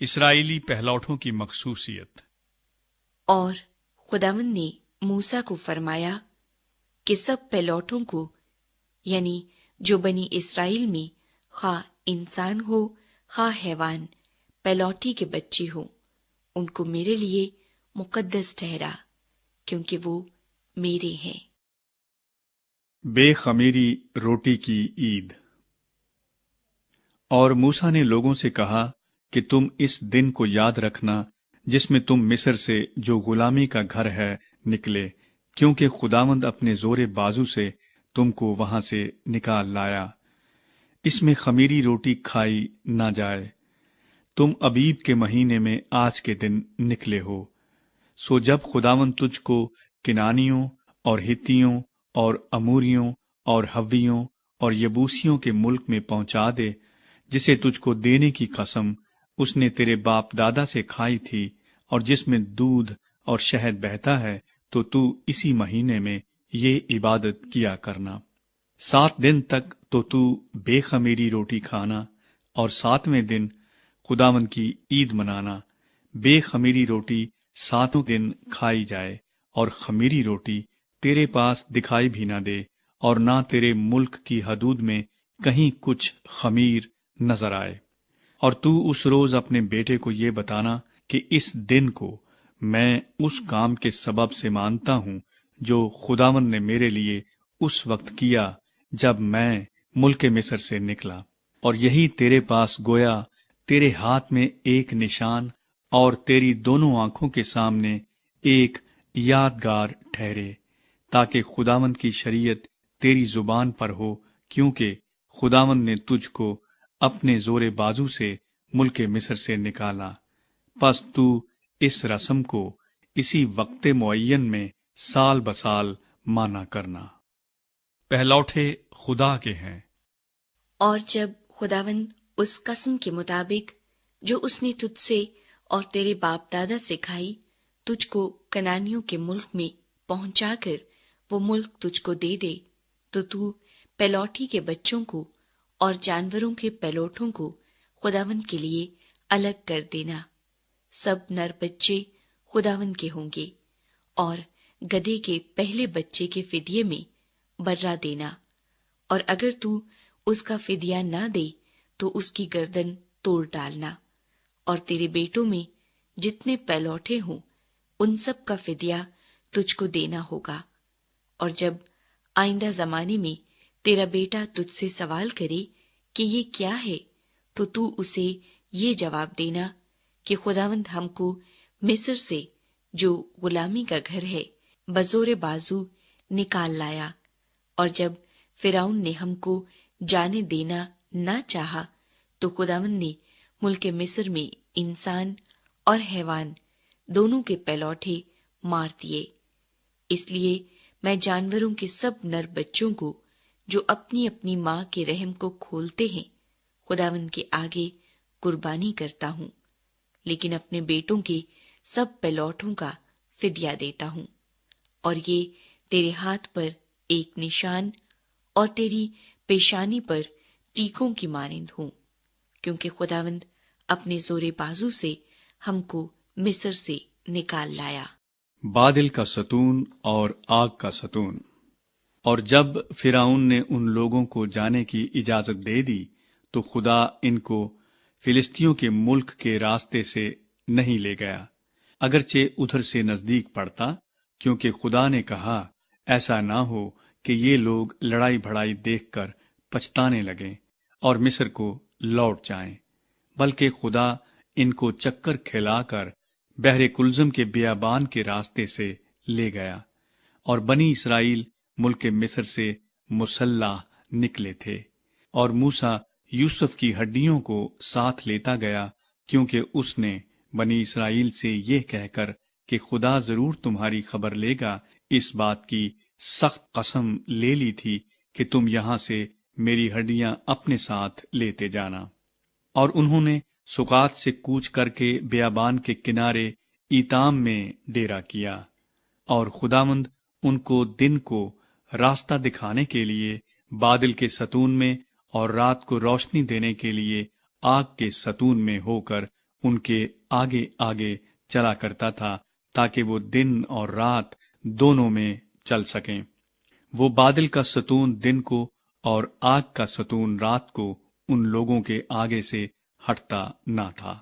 اسرائیلی پہلوٹوں کی مخصوصیت۔ اور خداوند نے موسیٰ کو فرمایا کہ سب پہلوٹوں کو، یعنی جو بنی اسرائیل میں خواہ انسان ہو خواہ حیوان، پہلوٹی کے بچے ہوں، ان کو میرے لیے مقدس ٹھہرا، کیونکہ وہ میرے ہیں۔ بے خمیری روٹی کی عید۔ اور موسیٰ نے لوگوں سے کہا کہ تم اس دن کو یاد رکھنا جس میں تم مصر سے جو غلامی کا گھر ہے نکلے، کیونکہ خداوند اپنے زور بازو سے تم کو وہاں سے نکال لایا۔ اس میں خمیری روٹی کھائی نہ جائے۔ تم ابیب کے مہینے میں آج کے دن نکلے ہو۔ سو جب خداوند تجھ کو کنانیوں اور ہتیوں اور اموریوں اور حویوں اور یبوسیوں کے ملک میں پہنچا دے، جسے تجھ کو دینے کی قسم اس نے تیرے باپ دادا سے کھائی تھی، اور جس میں دودھ اور شہد بہتا ہے، تو اسی مہینے میں یہ عبادت کیا کرنا۔ 7 دن تک تو بے خمیری روٹی کھانا، اور 7ویں دن خداوند کی عید منانا۔ بے خمیری روٹی 7 دن کھائی جائے، اور خمیری روٹی تیرے پاس دکھائی بھی نہ دے، اور نہ تیرے ملک کی حدود میں کہیں کچھ خمیر نظر آئے۔ اور تو اس روز اپنے بیٹے کو یہ بتانا کہ اس دن کو میں اس کام کے سبب سے مانتا ہوں جو خداوند نے میرے لیے اس وقت کیا جب میں ملک مصر سے نکلا، اور یہی تیرے پاس گویا تیرے ہاتھ میں ایک نشان اور تیری دونوں آنکھوں کے سامنے ایک یادگار ٹھہرے، تاکہ خداوند کی شریعت تیری زبان پر ہو، کیونکہ خداوند نے تجھ کو اپنے زور بازو سے ملک مصر سے نکالا۔ پس تو اس رسم کو اسی وقت معین میں سال بسال مانا کرنا۔ پہلوٹے خدا کے ہیں۔ اور جب خداوند اس قسم کے مطابق جو اس نے تجھ سے اور تیرے باپ دادا سے کھائی، تجھ کو کنانیوں کے ملک میں پہنچا کر وہ ملک تجھ کو دے دے، تو پہلوٹی کے بچوں کو اور جانوروں کے پہلوٹوں کو خداوند کے لیے الگ کر دینا۔ سب نر بچے خداوند کے ہوں گے، اور گدھے کے پہلے بچے کے فدیے میں برہ دینا، اور اگر تو اس کا فدیہ نہ دے تو اس کی گردن توڑ ڈالنا۔ اور تیرے بیٹوں میں جتنے پہلوٹے ہوں ان سب کا فدیہ تجھ کو دینا ہوگا۔ اور جب آئندہ زمانے میں تیرا بیٹا تجھ سے سوال کرے کہ یہ کیا ہے، تو اسے یہ جواب دینا کہ خداوند ہم کو مصر سے جو غلامی کا گھر ہے بزور بازو نکال لایا، اور جب فرعون نے ہم کو جانے دینا نہ چاہا تو خداوند نے ملک مصر میں انسان اور حیوان دونوں کے پہلوٹے مار دیے۔ اس لیے میں جانوروں کے سب نر بچوں کو جو اپنی اپنی ماں کے رحم کو کھولتے ہیں خداوند کے آگے قربانی کرتا ہوں، لیکن اپنے بیٹوں کے سب پہلوٹوں کا فدیہ دیتا ہوں۔ اور یہ تیرے ہاتھ پر ایک نشان اور تیری پیشانی پر ٹیکوں کی مانند ہوں، کیونکہ خداوند اپنے زور بازو سے ہم کو مصر سے نکال لایا۔ بادل کا ستون اور آگ کا ستون۔ اور جب فرعون نے ان لوگوں کو جانے کی اجازت دے دی تو خدا ان کو فلسطینیوں کے ملک کے راستے سے نہیں لے گیا، اگرچہ ادھر سے نزدیک پڑتا، کیونکہ خدا نے کہا ایسا نہ ہو کہ یہ لوگ لڑائی بھڑائی دیکھ کر پچھتانے لگیں اور مصر کو لوٹ جائیں، بلکہ خدا ان کو چکر کھلا کر بحر کلزم کے بیابان کے راستے سے لے گیا، اور بنی اسرائیل ملک مصر سے مسلح نکلے تھے۔ اور موسیٰ یوسف کی ہڈیوں کو ساتھ لیتا گیا، کیونکہ اس نے بنی اسرائیل سے یہ کہہ کر کہ خدا ضرور تمہاری خبر لے گا، اس بات کی سخت قسم لے لی تھی کہ تم یہاں سے میری ہڈیاں اپنے ساتھ لیتے جانا۔ اور انہوں نے سکات سے کوچ کر کے بیابان کے کنارے ایتام میں ڈیرا کیا، اور خداوند ان کو دن کو راستہ دکھانے کے لیے بادل کے ستون میں اور رات کو روشنی دینے کے لیے آگ کے ستون میں ہو کر ان کے آگے آگے چلا کرتا تھا تاکہ وہ دن اور رات دونوں میں چل سکیں۔ وہ بادل کا ستون دن کو اور آگ کا ستون رات کو ان لوگوں کے آگے سے ہٹتا نہ تھا۔